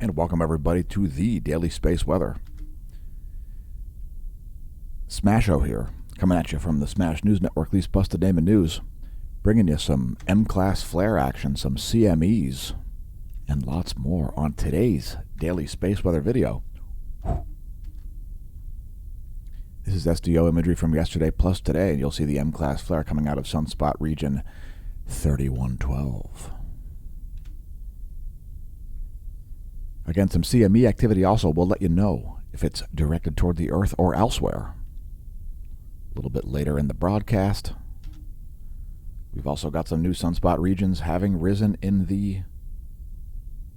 And welcome everybody to the Daily Space Weather. Smasho here, coming at you from the Smash News Network, least busted name of news, bringing you some M-class flare action, some CMEs, and lots more on today's Daily Space Weather video. This is SDO imagery from yesterday plus today, and you'll see the M-class flare coming out of sunspot region 3112. Again, some CME activity also. We'll let you know if it's directed toward the Earth or elsewhere. A little bit later in the broadcast. We've also got some new sunspot regions having risen in the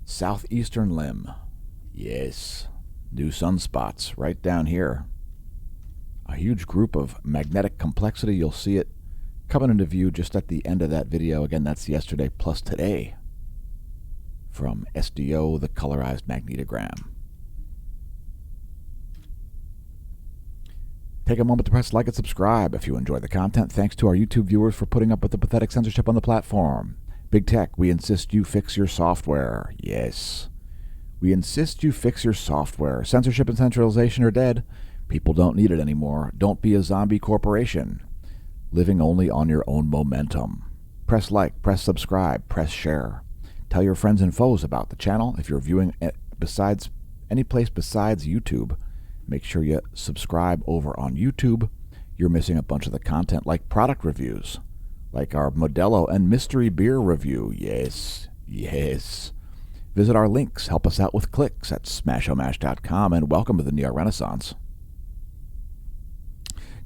southeastern limb. Yes, new sunspots right down here. A huge group of magnetic complexity. You'll see it coming into view just at the end of that video. Again, that's yesterday plus today. From SDO, the colorized magnetogram. Take a moment to press like and subscribe if you enjoy the content. Thanks to our YouTube viewers for putting up with the pathetic censorship on the platform. Big Tech, we insist you fix your software. Yes. We insist you fix your software. Censorship and centralization are dead. People don't need it anymore. Don't be a zombie corporation. Living only on your own momentum. Press like, press subscribe, press share. Tell your friends and foes about the channel. If you're viewing it besides any place besides YouTube, make sure you subscribe over on YouTube. You're missing a bunch of the content like product reviews, like our Modelo and mystery beer review. Yes, yes. Visit our links. Help us out with clicks at smashomash.com, and welcome to the Neo Renaissance.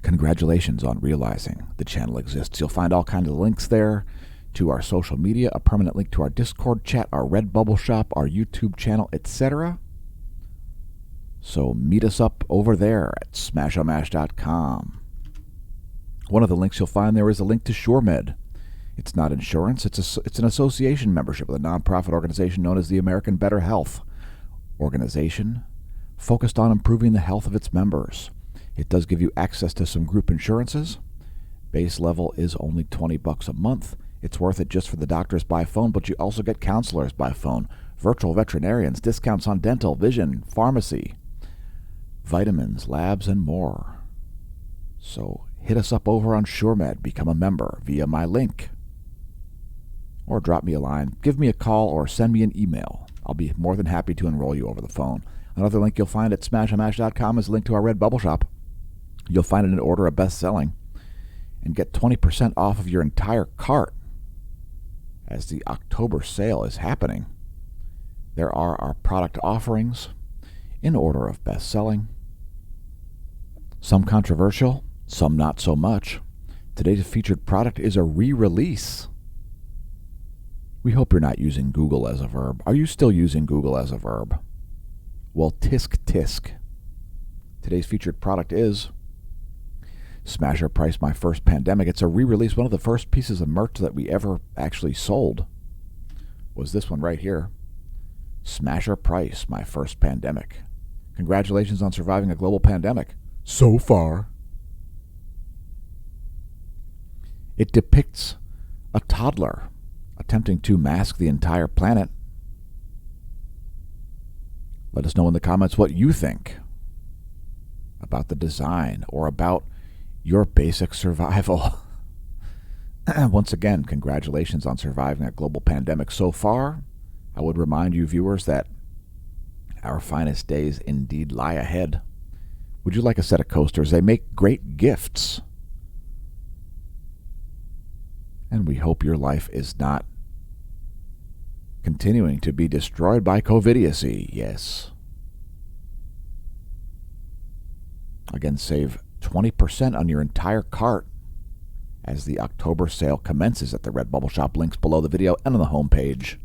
Congratulations on realizing the channel exists. You'll find all kinds of links there to our social media, a permanent link to our Discord chat, our Redbubble shop, our YouTube channel, etc. So meet us up over there at smashomash.com. One of the links you'll find there is a link to SureMed. It's not insurance, it's an association membership with a nonprofit organization known as the American Better Health Organization, focused on improving the health of its members. It does give you access to some group insurances. Base level is only $20 a month. It's worth it just for the doctors by phone, but you also get counselors by phone, virtual veterinarians, discounts on dental, vision, pharmacy, vitamins, labs, and more. So hit us up over on SureMed. Become a member via my link. Or drop me a line, give me a call, or send me an email. I'll be more than happy to enroll you over the phone. Another link you'll find at smashomash.com is a link to our Redbubble shop. You'll find it in order of best-selling and get 20% off of your entire cart as the October sale is happening. There are our product offerings in order of best-selling. Some controversial, some not so much. Today's featured product is a re-release. We hope you're not using Google as a verb. Are you still using Google as a verb? Well, tisk tisk. Today's featured product is Smasher Price, My First Pandemic. It's a re-release. One of the first pieces of merch that we ever actually sold was this one right here. Smasher Price, My First Pandemic. Congratulations on surviving a global pandemic. So far. It depicts a toddler attempting to mask the entire planet. Let us know in the comments what you think about the design or about your basic survival. Once again, congratulations on surviving a global pandemic so far. I would remind you viewers that our finest days indeed lie ahead. Would you like a set of coasters? They make great gifts. And we hope your life is not continuing to be destroyed by COVIDiocy. Yes. Again, save 20% on your entire cart as the October sale commences at the Redbubble shop. Links below the video and on the homepage.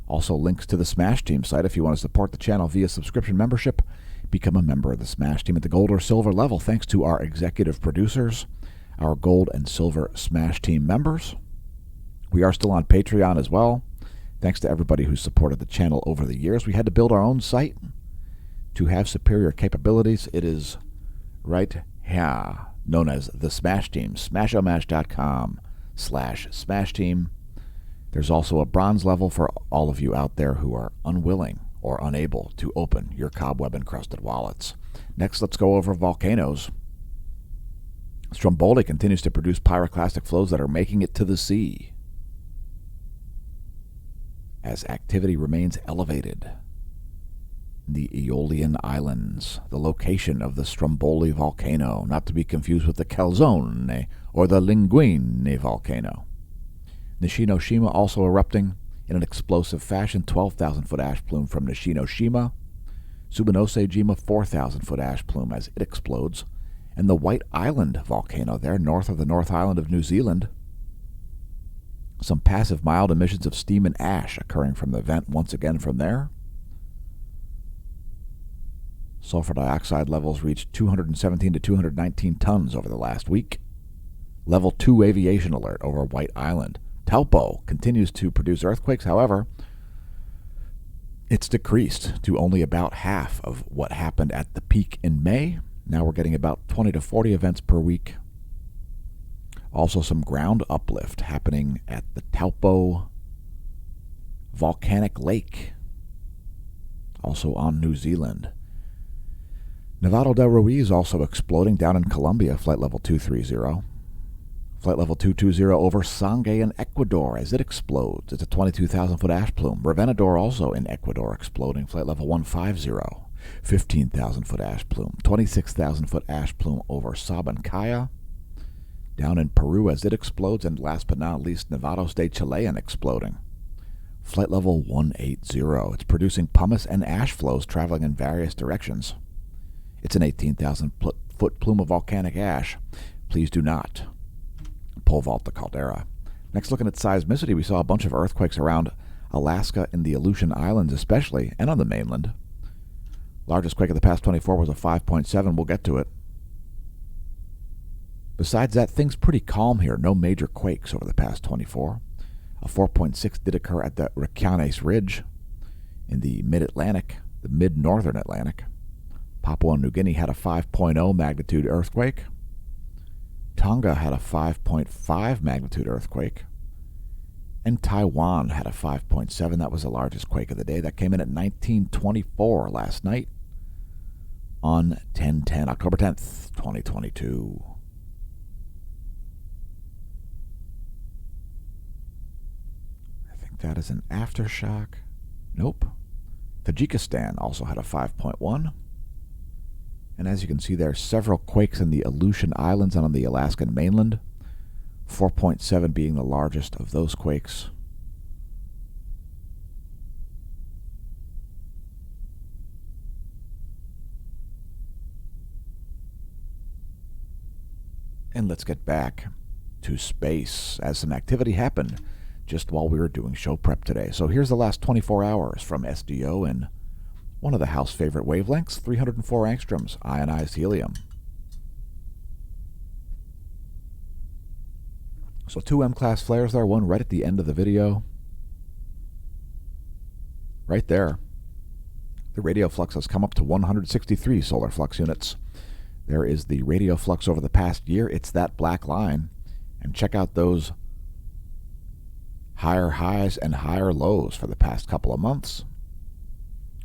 Also links to the Smash Team site if you want to support the channel via subscription membership. Become a member of the Smash Team at the gold or silver level thanks to our executive producers, our gold and silver Smash Team members. We are still on Patreon as well. Thanks to everybody who supported the channel over the years. We had to build our own site to have superior capabilities. It is right here, known as the Smash Team, smashomash.com/Smash Team. There's also a bronze level for all of you out there who are unwilling or unable to open your cobweb-encrusted wallets. Next, let's go over volcanoes. Stromboli continues to produce pyroclastic flows that are making it to the sea as activity remains elevated. The Aeolian Islands, the location of the Stromboli volcano, not to be confused with the Calzone or the Linguine volcano. Nishinoshima also erupting in an explosive fashion, 12,000-foot ash plume from Nishinoshima. Subanose-jima, 4,000-foot ash plume as it explodes. And the White Island volcano there, north of the North Island of New Zealand. Some passive mild emissions of steam and ash occurring from the vent once again from there. Sulfur dioxide levels reached 217 to 219 tons over the last week. Level 2 aviation alert over White Island. Taupo continues to produce earthquakes, however, it's decreased to only about half of what happened at the peak in May. Now we're getting about 20 to 40 events per week. Also some ground uplift happening at the Taupo volcanic lake, also on New Zealand. Nevado del Ruiz also exploding down in Colombia, flight level 230. Flight level 220 over Sangay in Ecuador as it explodes. It's a 22,000-foot ash plume. Revenador also in Ecuador exploding, flight level 150. 15,000-foot ash plume. 26,000-foot ash plume over Sabancaya down in Peru as it explodes. And last but not least, Nevados de Chilean exploding. Flight level 180. It's producing pumice and ash flows traveling in various directions. It's an 18,000-foot plume of volcanic ash. Please do not pole vault the caldera. Next, looking at seismicity, we saw a bunch of earthquakes around Alaska and the Aleutian Islands especially, and on the mainland. Largest quake of the past 24 was a 5.7. We'll get to it. Besides that, things pretty calm here. No major quakes over the past 24. A 4.6 did occur at the Reykjanes Ridge in the mid-Atlantic, the mid-northern Atlantic. Papua New Guinea had a 5.0 magnitude earthquake. Tonga had a 5.5 magnitude earthquake. And Taiwan had a 5.7. That was the largest quake of the day. That came in at 1924 last night on 10/10, October 10th, 2022. I think that is an aftershock. Nope. Tajikistan also had a 5.1. And as you can see, there are several quakes in the Aleutian Islands and on the Alaskan mainland, 4.7 being the largest of those quakes. And let's get back to space, as some activity happened just while we were doing show prep today. So here's the last 24 hours from SDO in one of the house favorite wavelengths, 304 angstroms, ionized helium. So 2 M-class flares there, one right at the end of the video. Right there. The radio flux has come up to 163 solar flux units. There is the radio flux over the past year. It's that black line. And check out those higher highs and higher lows for the past couple of months.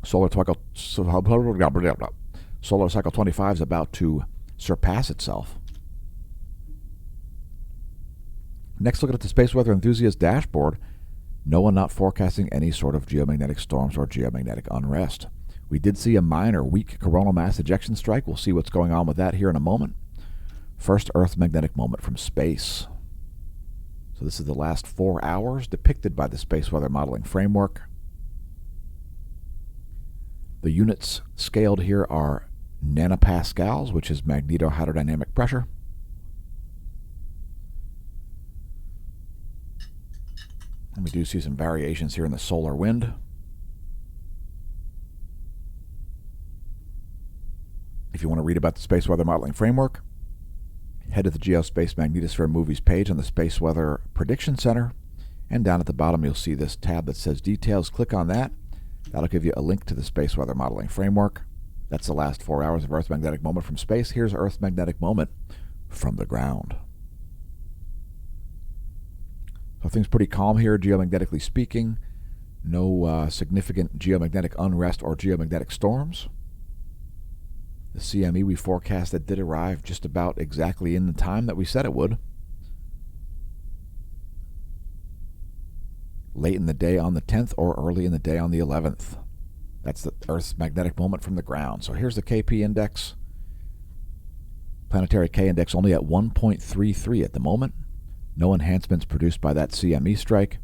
Solar cycle 25 is about to surpass itself. Next, looking at the Space Weather Enthusiast dashboard, NOAA not forecasting any sort of geomagnetic storms or geomagnetic unrest. We did see a minor weak coronal mass ejection strike. We'll see what's going on with that here in a moment. First Earth magnetic moment from space. So this is the last 4 hours depicted by the Space Weather Modeling Framework. The units scaled here are nanopascals, which is magnetohydrodynamic pressure. And we do see some variations here in the solar wind. If you want to read about the Space Weather Modeling Framework, head to the Geospace Magnetosphere Movies page on the Space Weather Prediction Center. And down at the bottom, you'll see this tab that says Details. Click on that. That'll give you a link to the Space Weather Modeling Framework. That's the last 4 hours of Earth's magnetic moment from space. Here's Earth's magnetic moment from the ground. So things pretty calm here, geomagnetically speaking. No significant geomagnetic unrest or geomagnetic storms. The CME we forecasted did arrive just about exactly in the time that we said it would. Late in the day on the 10th or early in the day on the 11th. That's the Earth's magnetic moment from the ground. So here's the KP index. Planetary K index only at 1.33 at the moment. No enhancements produced by that CME strike.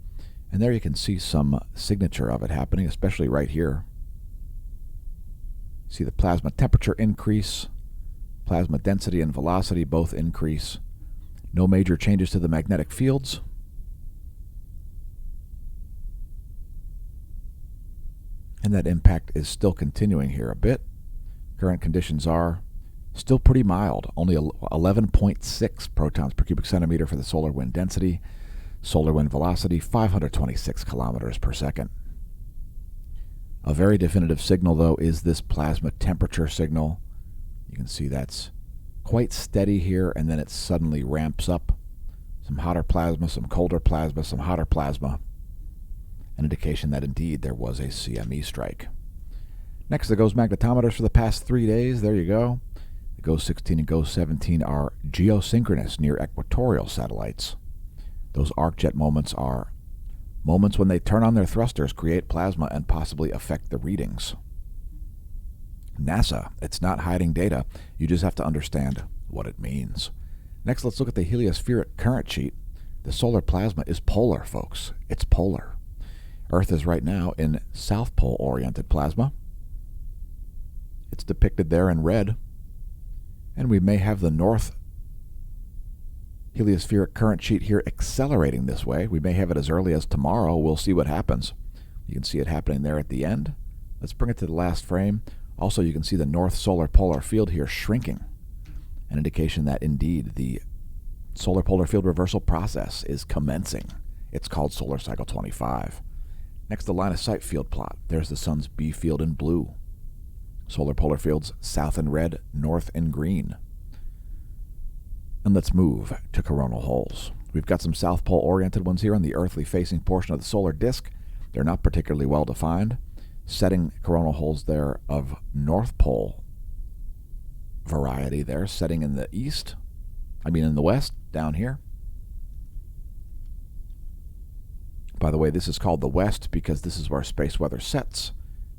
And there you can see some signature of it happening, especially right here. See the plasma temperature increase, plasma density and velocity both increase. No major changes to the magnetic fields. And that impact is still continuing here a bit. Current conditions are still pretty mild, only 11.6 protons per cubic centimeter for the solar wind density. Solar wind velocity, 526 kilometers per second. A very definitive signal, though, is this plasma temperature signal. You can see that's quite steady here, and then it suddenly ramps up. Some hotter plasma, some colder plasma, some hotter plasma. An indication that indeed there was a CME strike. Next, the GOES magnetometers for the past 3 days. There you go. The GOES 16 and GOES 17 are geosynchronous near equatorial satellites. Those arc-jet moments are moments when they turn on their thrusters, create plasma, and possibly affect the readings. NASA, it's not hiding data. You just have to understand what it means. Next, let's look at the heliospheric current sheet. The solar plasma is polar, folks. It's polar. Earth is right now in South Pole-oriented plasma. It's depicted there in red. And we may have the north heliospheric current sheet here accelerating this way. We may have it as early as tomorrow. We'll see what happens. You can see it happening there at the end. Let's bring it to the last frame. Also, you can see the north solar polar field here shrinking, an indication that indeed the solar polar field reversal process is commencing. It's called solar cycle 25. Next, the line of sight field plot. There's the sun's B field in blue. Solar polar fields south in red, north in green. And let's move to coronal holes. We've got some South Pole-oriented ones here on the earthly facing portion of the solar disk. They're not particularly well defined. Setting coronal holes there of North Pole variety there, setting in the in the west, down here. By the way, this is called the west because this is where space weather sets.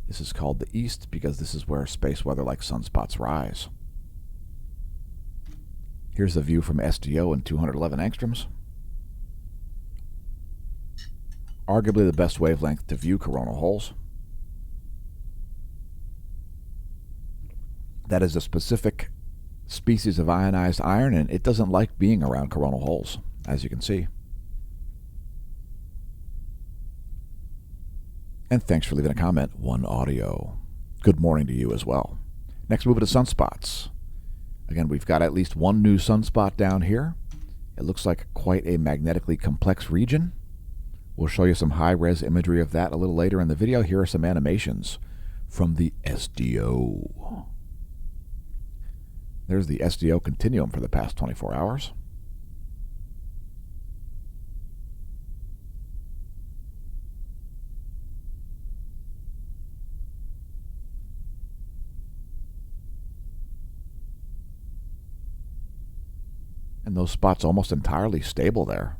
This is called the east because this is where space weather like sunspots rise. Here's the view from SDO in 211 angstroms. Arguably the best wavelength to view coronal holes. That is a specific species of ionized iron, and it doesn't like being around coronal holes, as you can see. And thanks for leaving a comment, One Audio. Good morning to you as well. Next, moving to sunspots. Again, we've got at least one new sunspot down here. It looks like quite a magnetically complex region. We'll show you some high-res imagery of that a little later in the video. Here are some animations from the SDO. There's the SDO continuum for the past 24 hours. And those spots almost entirely stable there.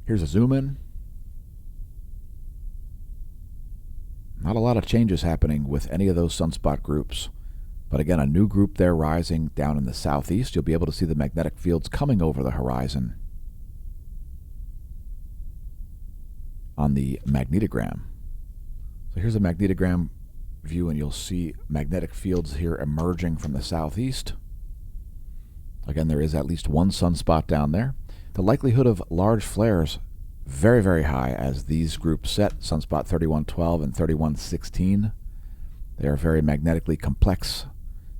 Here's a zoom in. Not a lot of changes happening with any of those sunspot groups. But again, a new group there rising down in the southeast. You'll be able to see the magnetic fields coming over the horizon on the magnetogram. So here's a magnetogram view, and you'll see magnetic fields here emerging from the southeast. Again, there is at least one sunspot down there. The likelihood of large flares very, very high as these groups set, sunspot 3112 and 3116. They are very magnetically complex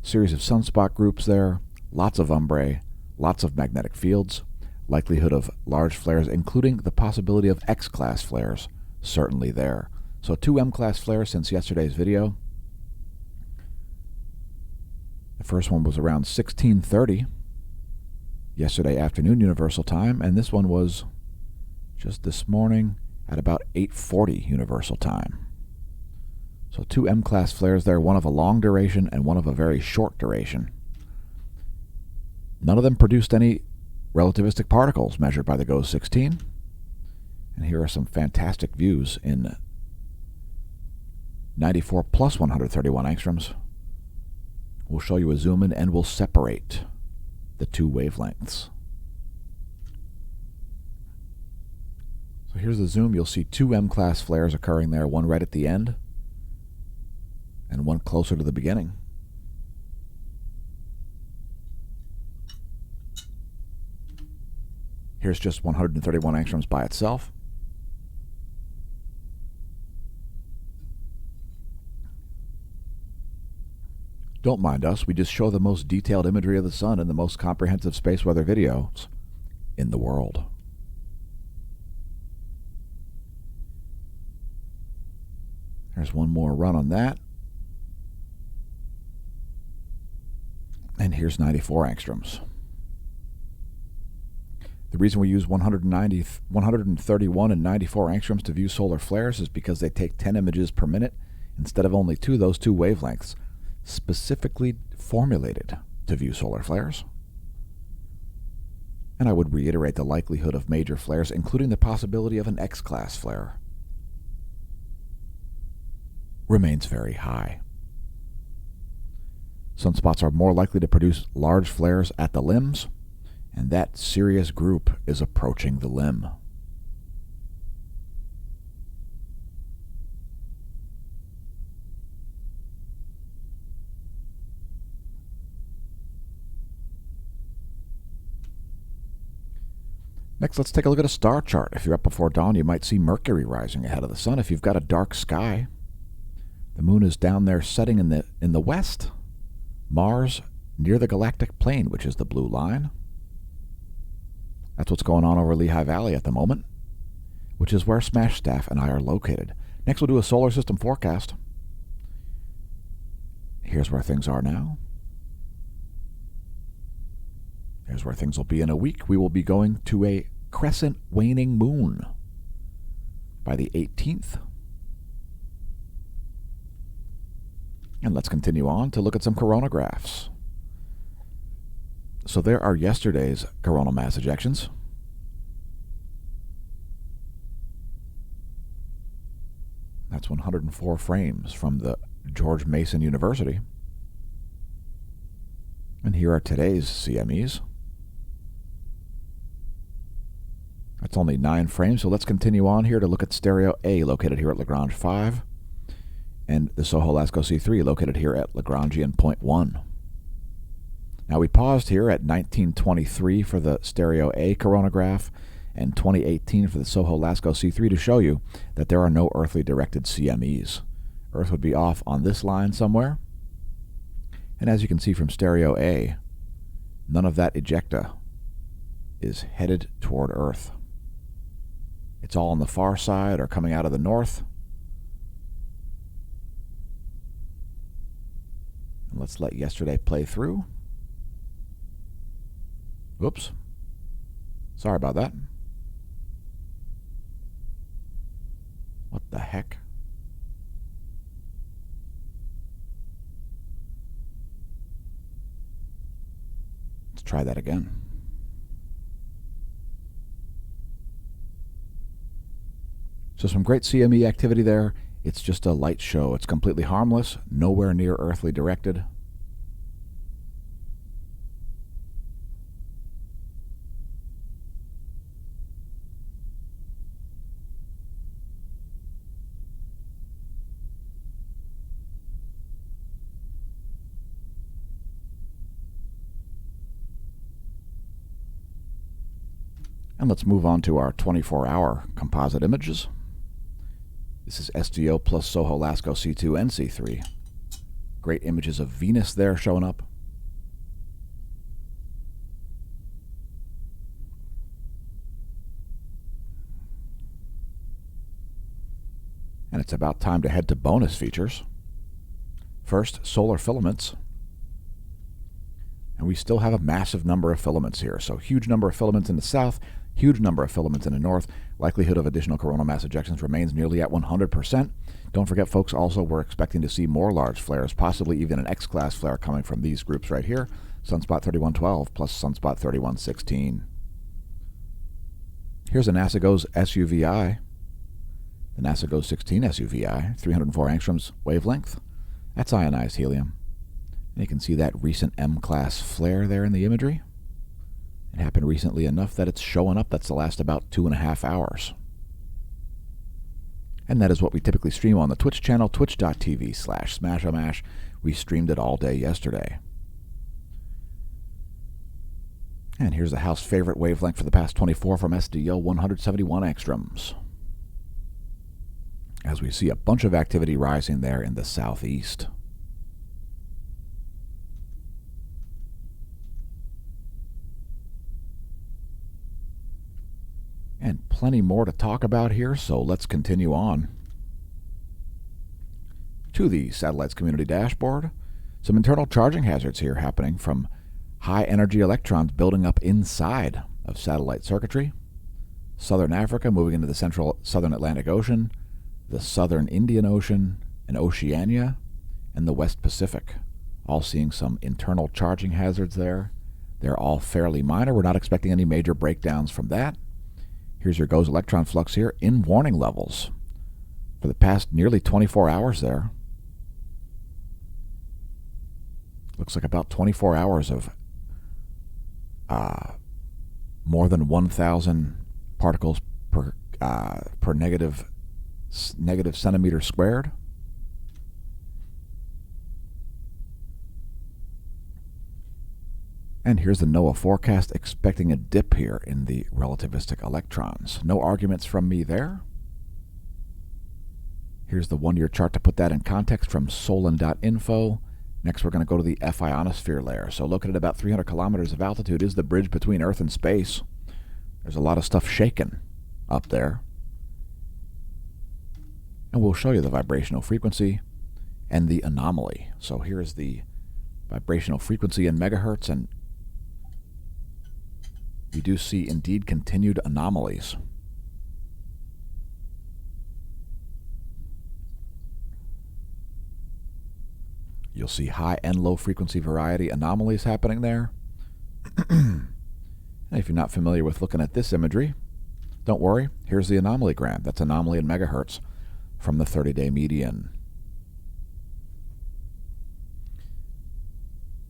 series of sunspot groups there. Lots of umbrae, lots of magnetic fields. Likelihood of large flares, including the possibility of X-class flares, certainly there. So 2 M-class flares since yesterday's video. The first one was around 1630. yesterday afternoon Universal Time, and this one was just this morning at about 8:40 Universal Time. So 2 M-class flares there, one of a long duration and one of a very short duration. None of them produced any relativistic particles measured by the GOES 16. And here are some fantastic views in 94 plus 131 angstroms. We'll show you a zoom in and we'll separate the 2 wavelengths. So here's the zoom. You'll see 2 M-class flares occurring there, one right at the end and one closer to the beginning. Here's just 131 angstroms by itself. Don't mind us, we just show the most detailed imagery of the sun and the most comprehensive space weather videos in the world. There's one more run on that. And here's 94 angstroms. The reason we use 131 and 94 angstroms to view solar flares is because they take 10 images per minute instead of only 2, those 2 wavelengths specifically formulated to view solar flares. And I would reiterate the likelihood of major flares, including the possibility of an X-class flare, remains very high. Sunspots are more likely to produce large flares at the limbs, and that Sirius group is approaching the limb. Next, let's take a look at a star chart. If you're up before dawn, you might see Mercury rising ahead of the sun. If you've got a dark sky, the moon is down there setting in the west. Mars near the galactic plane, which is the blue line. That's what's going on over Lehigh Valley at the moment, which is where Smash Staff and I are located. Next, we'll do a solar system forecast. Here's where things are now. Here's where things will be in a week. We will be going to a crescent waning moon by the 18th. And let's continue on to look at some coronagraphs. So there are yesterday's coronal mass ejections. That's 104 frames from the George Mason University. And here are today's CMEs. That's only 9 frames, so let's continue on here to look at stereo A, located here at Lagrange 5, and the Soho-Lascaux C3, located here at Lagrangian point 1. Now we paused here at 1923 for the stereo A coronagraph and 2018 for the Soho-Lascaux C3 to show you that there are no earthly directed CMEs. Earth would be off on this line somewhere. And as you can see from stereo A, none of that ejecta is headed toward Earth. It's all on the far side or coming out of the north. And let's let yesterday play through. Whoops. Sorry about that. What the heck? Let's try that again. So some great CME activity there. It's just a light show. It's completely harmless, nowhere near earthly directed. And let's move on to our 24-hour composite images. This is SDO plus Soho-Lascaux C2 and C3. Great images of Venus there showing up. And it's about time to head to bonus features. First, solar filaments. And we still have a massive number of filaments here. So huge number of filaments in the south, huge number of filaments in the north. Likelihood of additional coronal mass ejections remains nearly at 100%. Don't forget, folks, also we're expecting to see more large flares, possibly even an X-class flare coming from these groups right here. Sunspot 3112 plus Sunspot 3116. Here's a NASA GOES SUVI. The NASA GOES 16 SUVI, 304 angstroms wavelength. That's ionized helium. And you can see that recent M-class flare there in the imagery. It happened recently enough that it's showing up. That's the last about 2.5 hours. And that is what we typically stream on the Twitch channel, twitch.tv/SmashOmash. We streamed it all day yesterday. And here's the house favorite wavelength for the past 24 from SDO, 171 angstroms. As we see a bunch of activity rising there in the southeast. And plenty more to talk about here, so let's continue on to the satellite's community dashboard. Some internal charging hazards here happening from high energy electrons building up inside of satellite circuitry. Southern Africa moving into the central southern Atlantic Ocean, the southern Indian Ocean, and Oceania, and the West Pacific. All seeing some internal charging hazards there. They're all fairly minor. We're not expecting any major breakdowns from that. Here's your GOES electron flux here in warning levels for the past nearly 24 hours there. Looks like about 24 hours of more than 1,000 particles per negative centimeter squared. And here's the NOAA forecast, expecting a dip here in the relativistic electrons. No arguments from me there. Here's the one-year chart to put that in context from solon.info. Next, we're going to go to the F ionosphere layer. So looking at about 300 kilometers of altitude is the bridge between Earth and space. There's a lot of stuff shaking up there. And we'll show you the vibrational frequency and the anomaly. So here's the vibrational frequency in megahertz, and we do see indeed continued anomalies. You'll see high and low frequency variety anomalies happening there. And if you're not familiar with looking at this imagery, don't worry. Here's the anomaly gram. That's anomaly in megahertz from the 30-day median.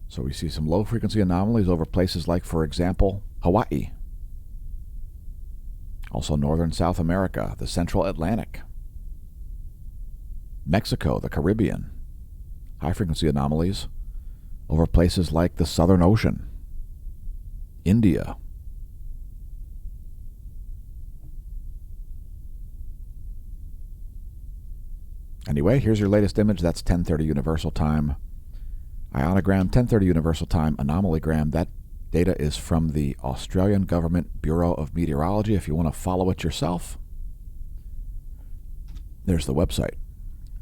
So we see some low frequency anomalies over places like, for example, Hawaii. Also northern South America, the central Atlantic. Mexico, the Caribbean. High frequency anomalies over places like the Southern Ocean. India. Anyway, here's your latest image. That's 10:30 Universal Time. Ionogram, 10:30 Universal Time, anomalygram. That data is from the Australian Government Bureau of Meteorology. If you want to follow it yourself, there's the website.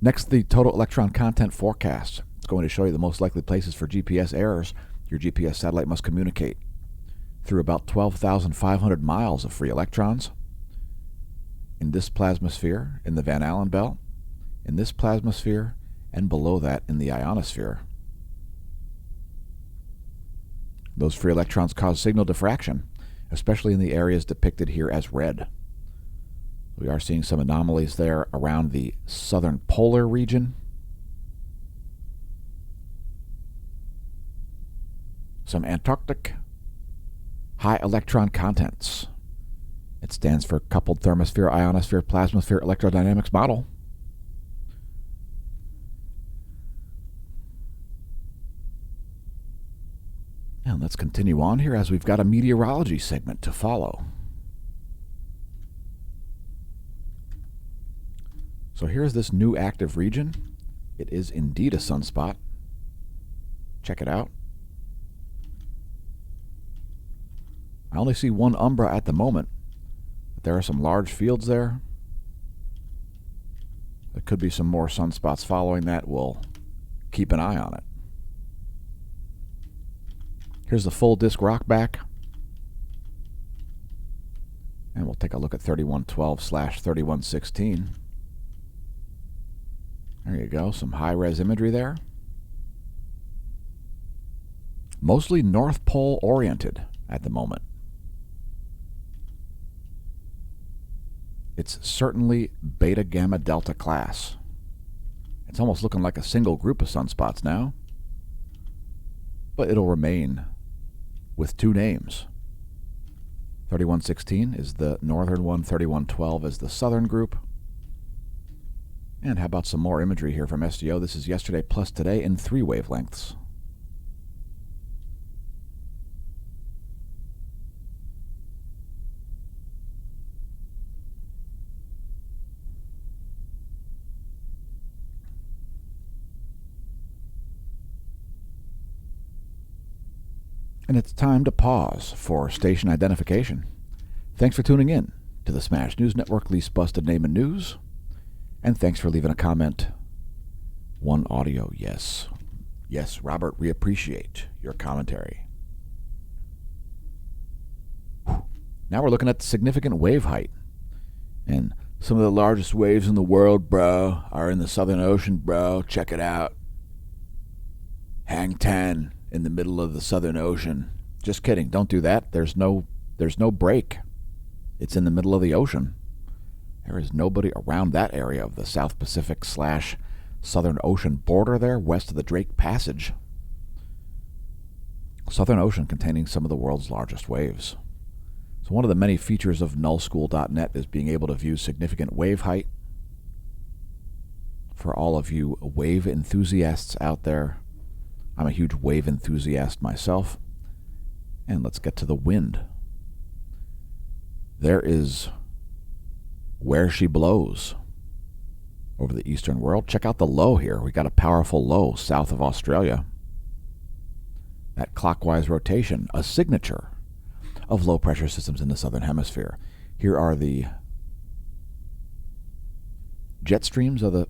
Next, the total electron content forecast. It's going to show you the most likely places for GPS errors your GPS satellite must communicate through about 12,500 miles of free electrons in this plasmasphere, in the Van Allen belt, in this plasmasphere, and below that in the ionosphere. Those free electrons cause signal diffraction, especially in the areas depicted here as red. We are seeing some anomalies there around the southern polar region. Some Antarctic high electron contents. It stands for coupled thermosphere, ionosphere, plasmasphere electrodynamics model. And let's continue on here as we've got a meteorology segment to follow. So here's this new active region. It is indeed a sunspot. Check it out. I only see one umbra at the moment, but there are some large fields there. There could be some more sunspots following that. We'll keep an eye on it. Here's the full disk rock back. And we'll take a look at 3112/3116. There you go, some high-res imagery there. Mostly North Pole oriented at the moment. It's certainly Beta Gamma Delta class. It's almost looking like a single group of sunspots now. But it'll remain with two names. 3116 is the northern one, 3112 is the southern group. And how about some more imagery here from SDO? This is yesterday plus today in 3 wavelengths. And it's time to pause for station identification. Thanks for tuning in to the Smash News Network, least busted name in news. And thanks for leaving a comment. One audio, yes. Yes, Robert, we appreciate your commentary. Now we're looking at the significant wave height. And some of the largest waves in the world, bro, are in the Southern Ocean, bro. Check it out. Hang 10 in the middle of the Southern Ocean. Just kidding. Don't do that. There's no break. It's in the middle of the ocean. There is nobody around that area of the South Pacific / Southern Ocean border there, west of the Drake Passage. Southern Ocean containing some of the world's largest waves. So one of the many features of nullschool.net is being able to view significant wave height. For all of you wave enthusiasts out there, I'm a huge wave enthusiast myself. And let's get to the wind. There is Where She Blows over the eastern world. Check out the low here. We got a powerful low south of Australia. That clockwise rotation, a signature of low pressure systems in the southern hemisphere. Here are the jet streams of the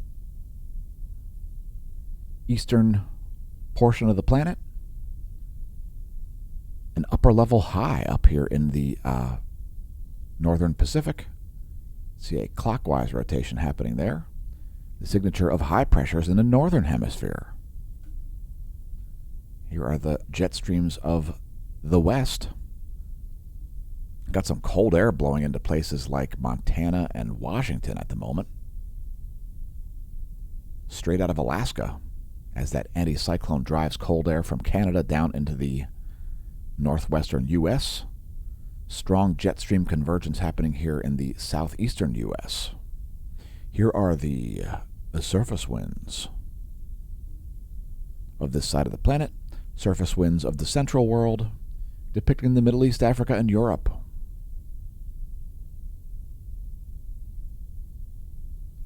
eastern portion of the planet. An upper level high up here in the northern Pacific. See a clockwise rotation happening there. The signature of high pressures in the northern hemisphere. Here are the jet streams of the west. Got some cold air blowing into places like Montana and Washington at the moment. Straight out of Alaska, as that anticyclone drives cold air from Canada down into the northwestern U.S. Strong jet stream convergence happening here in the southeastern U.S. Here are the surface winds of this side of the planet, surface winds of the central world, depicting the Middle East, Africa, and Europe.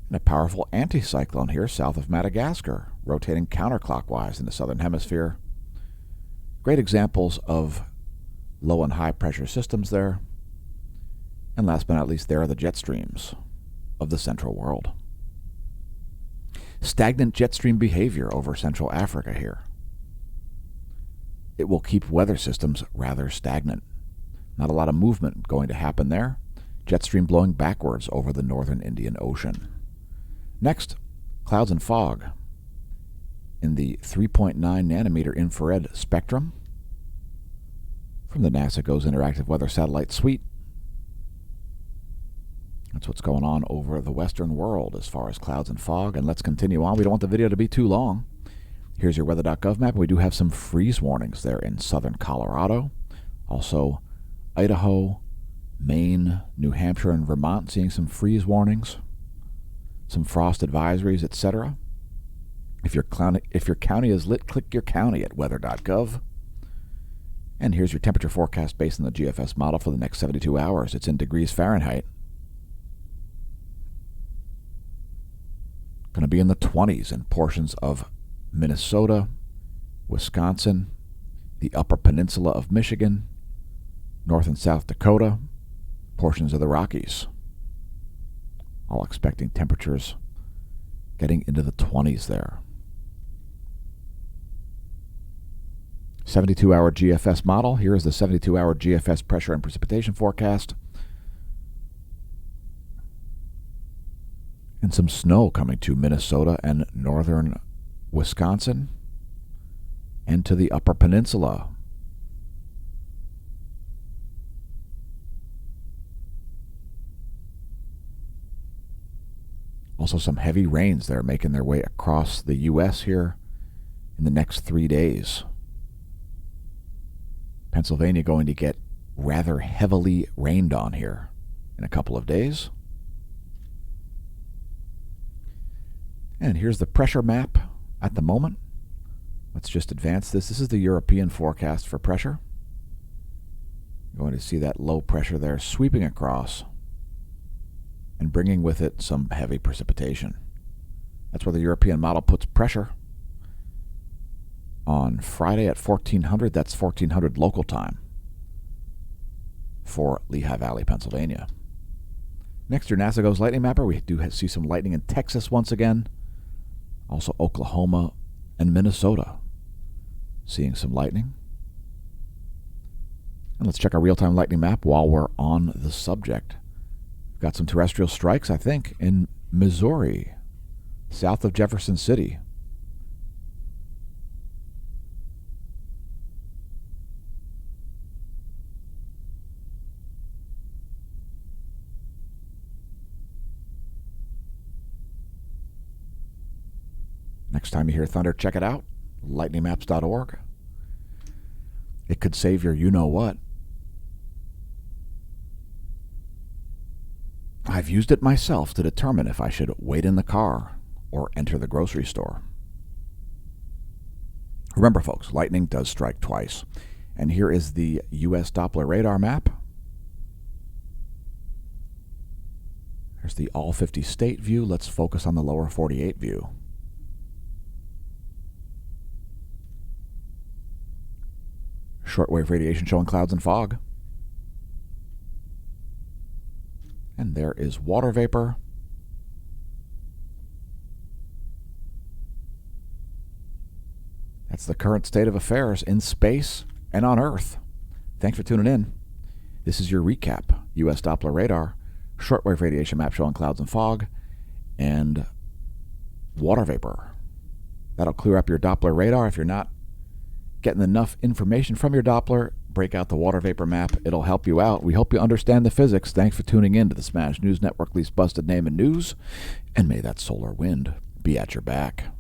And a powerful anticyclone here south of Madagascar, rotating counterclockwise in the southern hemisphere. Great examples of low and high pressure systems there. And last but not least, there are the jet streams of the central world. Stagnant jet stream behavior over Central Africa here. It will keep weather systems rather stagnant. Not a lot of movement going to happen there. Jet stream blowing backwards over the northern Indian Ocean. Next, clouds and fog in the 3.9 nanometer infrared spectrum from the NASA GOES Interactive Weather Satellite Suite. That's what's going on over the western world as far as clouds and fog. And let's continue on. We don't want the video to be too long. Here's your weather.gov map. We do have some freeze warnings there in southern Colorado. Also, Idaho, Maine, New Hampshire, and Vermont seeing some freeze warnings. Some frost advisories, etc. If your county is lit, click your county at weather.gov. And here's your temperature forecast based on the GFS model for the next 72 hours. It's in degrees Fahrenheit. Going to be in the 20s in portions of Minnesota, Wisconsin, the Upper Peninsula of Michigan, North and South Dakota, portions of the Rockies. All expecting temperatures getting into the 20s there. 72-hour GFS model. Here is the 72-hour GFS pressure and precipitation forecast. And some snow coming to Minnesota and northern Wisconsin and to the Upper Peninsula. Also some heavy rains that are making their way across the U.S. here in the next 3 days. Pennsylvania going to get rather heavily rained on here in a couple of days. And here's the pressure map at the moment. Let's just advance this. This is the European forecast for pressure. You're going to see that low pressure there sweeping across and bringing with it some heavy precipitation. That's where the European model puts pressure. On Friday at 1400, that's 1400 local time for Lehigh Valley, Pennsylvania. Next, your NASA Goes Lightning Mapper. We do see some lightning in Texas once again. Also Oklahoma and Minnesota seeing some lightning. And let's check our real-time lightning map while we're on the subject. We've got some terrestrial strikes, I think, in Missouri, south of Jefferson City. Next time you hear thunder, check it out. lightningmaps.org. It could save your you-know-what. I've used it myself to determine if I should wait in the car or enter the grocery store. Remember, folks, lightning does strike twice. And here is the U.S. Doppler radar map. There's the all 50 state view. Let's focus on the lower 48 view. Shortwave radiation showing clouds and fog. And there is water vapor. That's the current state of affairs in space and on Earth. Thanks for tuning in. This is your recap. U.S. Doppler radar, shortwave radiation map showing clouds and fog, and water vapor. That'll clear up your Doppler radar. If you're not getting enough information from your Doppler, break out the water vapor map. It'll help you out. We hope you understand the physics. Thanks for tuning in to the Smash News Network, least busted name in news, and may that solar wind be at your back.